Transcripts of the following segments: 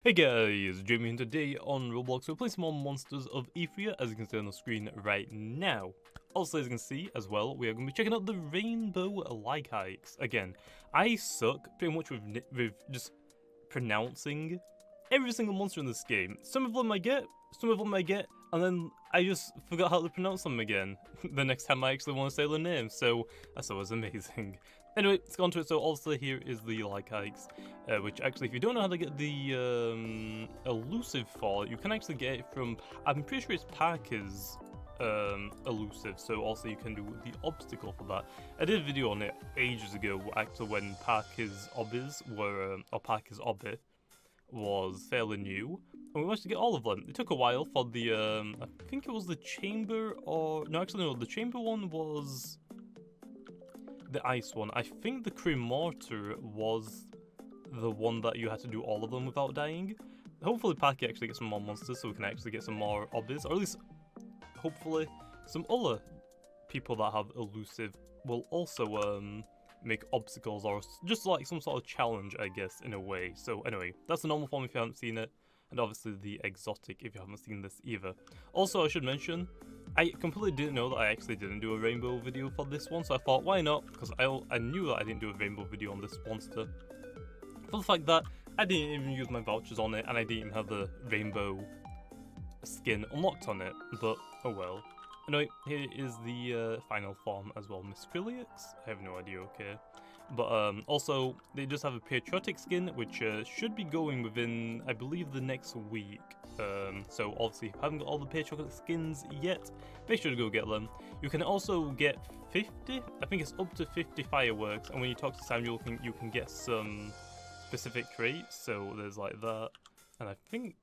Hey guys, Jamie and today on Roblox we're playing some more Monsters of Etheria, as you can see on the screen right now. Also, as you can see as well, we are going to be checking out the rainbow Lychikes. Again, I suck pretty much with just pronouncing every single monster in this game. Some of them I get, and then I just forgot how to pronounce them again the next time I actually want to say their name, so that's always amazing. Anyway, let's go on to it. So also here is the Lychikes, which actually if you don't know how to get the elusive for, you can actually get it from, I'm pretty sure it's Parker's elusive, so also you can do the obstacle for that. I did a video on it ages ago, actually when Parker's obbies were, or Parker's obby was fairly new, and we managed to get all of them. It took a while for the, I think it was the chamber, or, no actually no, the chamber one was the ice one. I think the cream mortar was the one that you had to do all of them without dying. Hopefully Paki actually gets some more monsters so we can actually get some more obbies, or at least hopefully some other people that have elusive will also make obstacles, or just like some sort of challenge, I guess, in a way. So anyway, that's the normal form if you haven't seen it, and obviously the exotic if you haven't seen this either. Also, I should mention, I completely didn't know that I actually didn't do a rainbow video for this one, so I thought, why not? Because I knew that I didn't do a rainbow video on this monster. For the fact that I didn't even use my vouchers on it, and I didn't even have the rainbow skin unlocked on it, but oh well. Anyway, here is the final form as well, MISCRELYX? I have no idea, okay. But also, they just have a patriotic skin, which should be going within, I believe, the next week. So obviously, if you haven't got all the patriotic skins yet, make sure to go get them. You can also get 50, I think it's up to 50 fireworks, and when you talk to Samuel, you can get some specific crates, so there's like that. And I think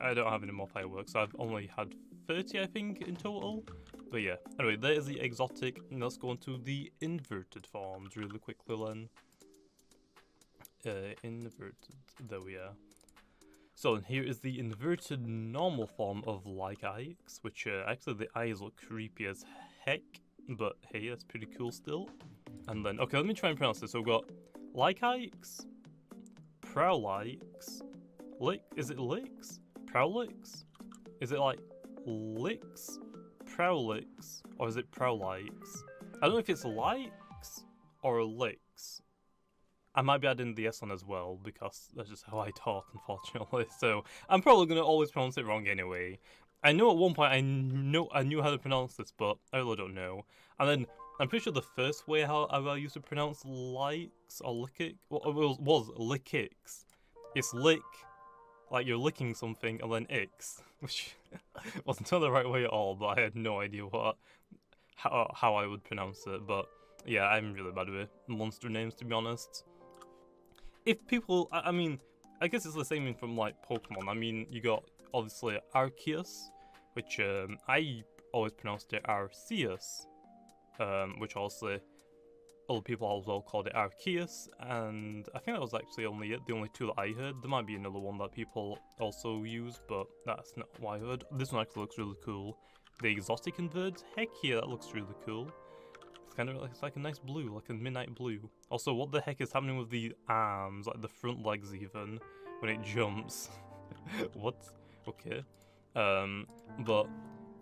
I don't have any more fireworks, so I've only had 30, I think, in total. But yeah, anyway, there's the exotic, and let's go on to the inverted forms really quickly then. Inverted, there we are. So here is the inverted normal form of Lychikes, which actually the eyes look creepy as heck, but hey, that's pretty cool still. And then, okay, let me try and pronounce this. So we've got Lychikes, Prowlyx, is it Licks? Prowlyx? Is it like Licks? Prowlyx? Or is it Prowlyx? I don't know if it's Likes or Licks. I might be adding the S on as well, because that's just how I talk, unfortunately. So I'm probably going to always pronounce it wrong anyway. I know at one point I knew how to pronounce this, but I really don't know. And then I'm pretty sure the first way how I used to pronounce likes or Lychikes was Lychikes. It's lick, like you're licking something, and then ix, which wasn't the right way at all, but I had no idea how I would pronounce it. But yeah, I'm really bad with monster names, to be honest. If people, I mean, I guess it's the same from like Pokemon. I mean, you got obviously Arceus, which I always pronounced it Arceus, which also other people as well called it Arceus, and I think that was actually only it, the only two that I heard. There might be another one that people also use, but that's not what I heard. This one actually looks really cool. The exotic inverts, heck yeah, that looks really cool. It's kind of it's like a nice blue, like a midnight blue. Also, what the heck is happening with the arms, like the front legs even, when it jumps? What? Okay. But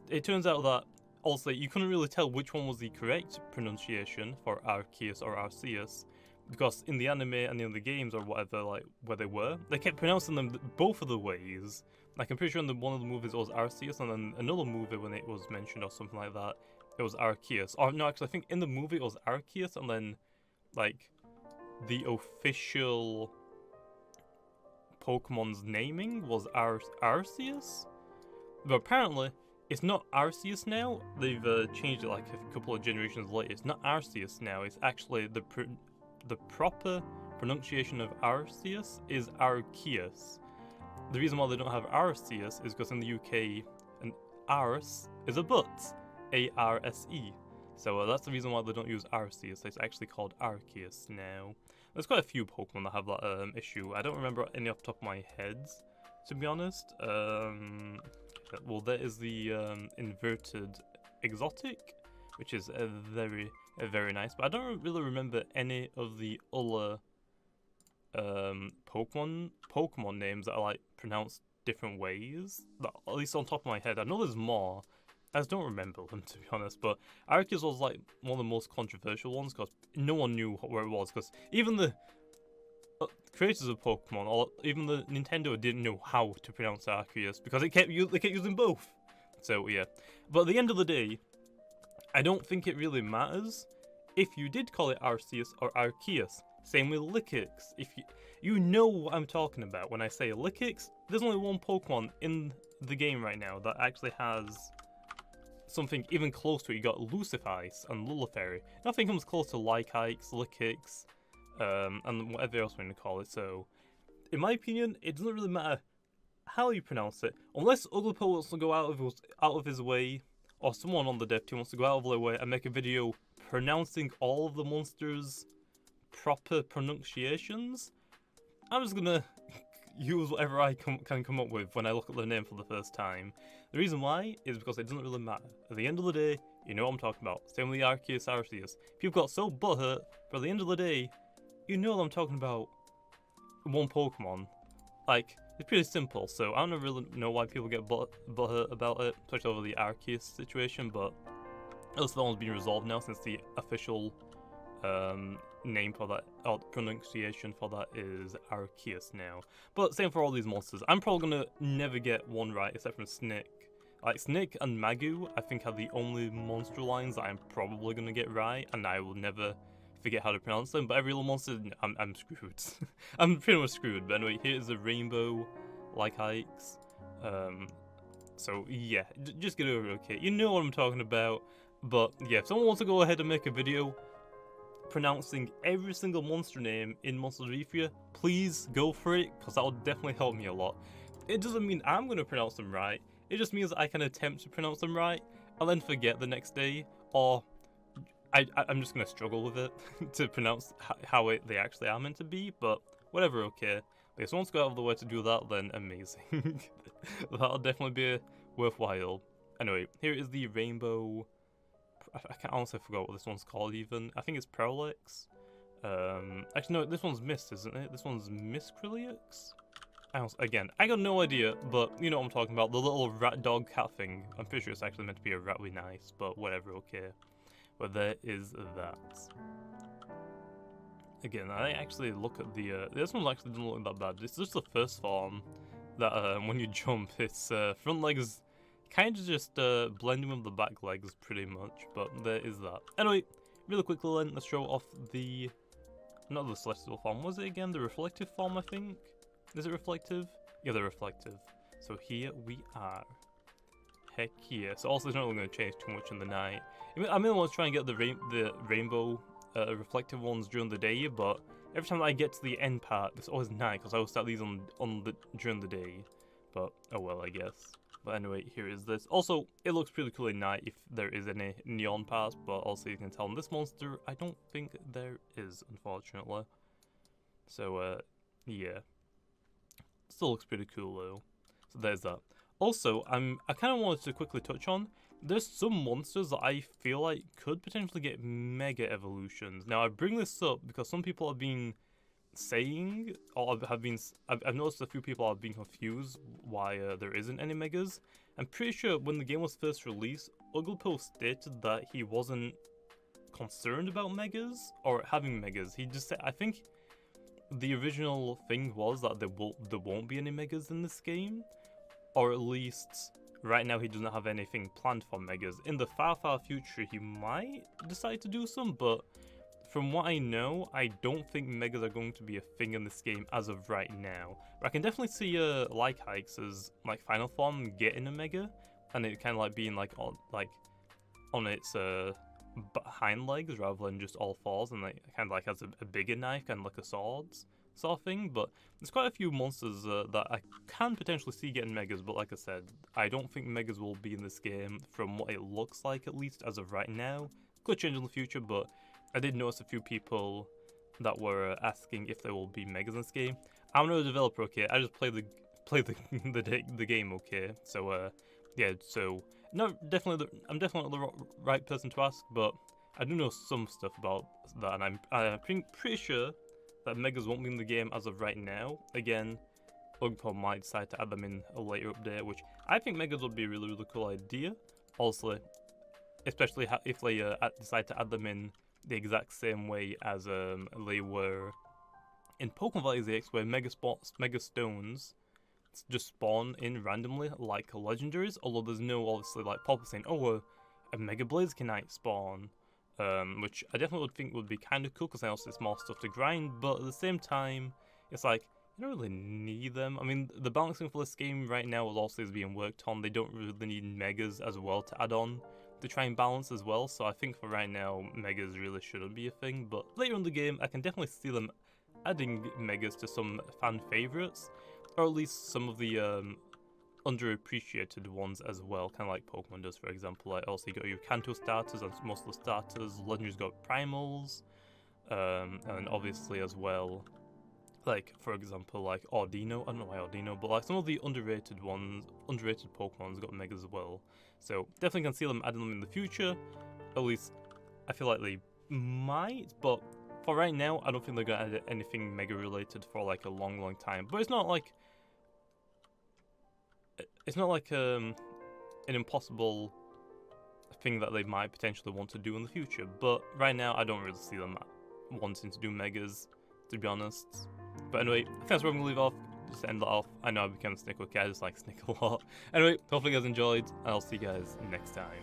it turns out that also, you couldn't really tell which one was the correct pronunciation for Arceus or Arceus, because in the anime and in the games or whatever, like where they were, they kept pronouncing them both of the ways. Like I'm pretty sure in one of the movies it was Arceus, and then another movie when it was mentioned or something like that, it was Arceus. Or no, actually I think in the movie it was Arceus, and then like the official Pokemon's naming was Arceus, but apparently it's not Arceus now. They've changed it like a couple of generations later. It's not Arceus now. It's actually the proper pronunciation of Arceus is Arceus. The reason why they don't have Arceus is because in the UK, an Arse is a butt, A-R-S-E. So that's the reason why they don't use Arceus. It's actually called Arceus now. There's quite a few Pokemon that have that issue. I don't remember any off the top of my head, to be honest. Well, there is the inverted exotic, which is very nice, but I don't really remember any of the other Pokemon names that are like pronounced different ways. At least on top of my head, I know there's more. I just don't remember them, to be honest. But Arceus was like one of the most controversial ones because no one knew where it was. Because even the creators of Pokemon, or even the Nintendo, didn't know how to pronounce Arceus because they kept using both. So yeah. But at the end of the day, I don't think it really matters if you did call it Arceus or Arceus. Same with Lychikes. If you know what I'm talking about when I say Lychikes, there's only one Pokemon in the game right now that actually has something even close to it. You got Lucifice and Lulafairy. Nothing comes close to Lychikes, Lychikes, and whatever else we're going to call it. So, in my opinion, it doesn't really matter how you pronounce it, unless Uglipo wants to go out of his way, or someone on the dev team wants to go out of their way and make a video pronouncing all of the monsters' proper pronunciations. I'm just gonna use whatever I can come up with when I look at the name for the first time. The reason why is because it doesn't really matter. At the end of the day, you know what I'm talking about. Same with the Arceus. People got so butthurt, but at the end of the day, you know what I'm talking about. One Pokemon. Like, it's pretty simple, so I don't really know why people get butthurt about it, especially over the Arceus situation, but at least that one's been resolved now since the official name for that, or pronunciation for that is Arceus now. But same for all these monsters. I'm probably gonna never get one right except for Snick. Like, Snick and Magoo, I think, are the only monster lines that I'm probably gonna get right, and I will never forget how to pronounce them. But every little monster, I'm screwed. I'm pretty much screwed. But anyway, here's the rainbow Lychikes. So yeah, just get over it, okay? You know what I'm talking about. But yeah, if someone wants to go ahead and make a video pronouncing every single monster name in Monsters of Etheria, please go for it, because that will definitely help me a lot. It doesn't mean I'm going to pronounce them right, it just means I can attempt to pronounce them right, and then forget the next day, or I'm just going to struggle with it to pronounce how they actually are meant to be, but whatever, okay. But if someone's got out of the way to do that, then amazing. That'll definitely be worthwhile. Anyway, here is the rainbow. I can't honestly forgot what this one's called even. I think it's Patriotic. Actually no, this one's Mist, isn't it? This one's MISCRELYX? Again, I got no idea, but you know what I'm talking about. The little rat dog cat thing. I'm pretty sure it's actually meant to be a rat with nice, but whatever, okay. But there is that. Again, I actually look at the, this one actually doesn't look that bad. It's just the first form that when you jump, its front legs kind of just blending with the back legs pretty much, but there is that. Anyway, really quickly then, let's show off the, not the celestial form, was it again? The reflective form, I think? Is it reflective? Yeah, the reflective. So here we are. Heck yeah. So also it's not really going to change too much in the night. I mean, I want to try and get the rainbow reflective ones during the day, but every time I get to the end part, it's always night, because I will start these during the day. But, oh well, I guess. But anyway, here is this. Also, it looks pretty cool at night if there is any neon parts, but also you can tell in this monster, I don't think there is, unfortunately. So, yeah. Still looks pretty cool though. So there's that. Also, I kind of wanted to quickly touch on, there's some monsters that I feel like could potentially get mega evolutions. Now, I bring this up because some people have been saying, or I've noticed a few people have been confused why there isn't any megas. I'm pretty sure when the game was first released, Uglipo stated that he wasn't concerned about megas or having megas. He just said, I think the original thing was that there won't be any megas in this game, or at least right now he doesn't have anything planned for megas. In the far future he might decide to do some, but from what I know, I don't think megas are going to be a thing in this game as of right now. But I can definitely see Lychikes as like final form getting a mega, and it kind of like being like on its hind legs rather than just all fours, and like kind of like has a bigger knife, kind of like a sword sort of thing. But there's quite a few monsters that I can potentially see getting megas, but like I said, I don't think megas will be in this game from what it looks like, at least as of right now. Could change in the future, but I did notice a few people that were asking if there will be megas in this game. I'm not a developer, okay? I just play the game, okay? So yeah, so no, I'm definitely not the right person to ask, but I do know some stuff about that, and I'm pretty sure that Megas won't be in the game as of right now. Again, Ugpo might decide to add them in a later update, which I think Megas would be a really, really cool idea. Also, especially if they decide to add them in the exact same way as they were in Pokemon Valley ZX, where Mega Stones just spawn in randomly like legendaries, although there's no obviously like pop-up saying, oh, a Mega Blazikenite spawn, which I definitely would think would be kind of cool because then also it's more stuff to grind, but at the same time, it's like, you don't really need them. I mean, the balancing for this game right now also is being worked on. They don't really need Megas as well to add on to try and balance as well, so I think for right now, Megas really shouldn't be a thing, but later in the game, I can definitely see them adding Megas to some fan favourites, or at least some of the underappreciated ones as well, kind of like Pokemon does, for example. Like, also you got your Kanto starters and most of the starters, Legendary's got Primals, and obviously as well, like, for example, like Audino, I don't know why Audino, but like some of the underrated Pokemon's got Megas as well. So definitely can see them adding them in the future, at least I feel like they might, but for right now, I don't think they're going to add anything Mega related for like a long, long time. But it's not like an impossible thing that they might potentially want to do in the future. But right now, I don't really see them wanting to do Megas, to be honest. But anyway, I think that's where I'm going to leave off. Just to end that off. I know I became a Snickle, I just like Snickle a lot. Anyway, hopefully you guys enjoyed, and I'll see you guys next time.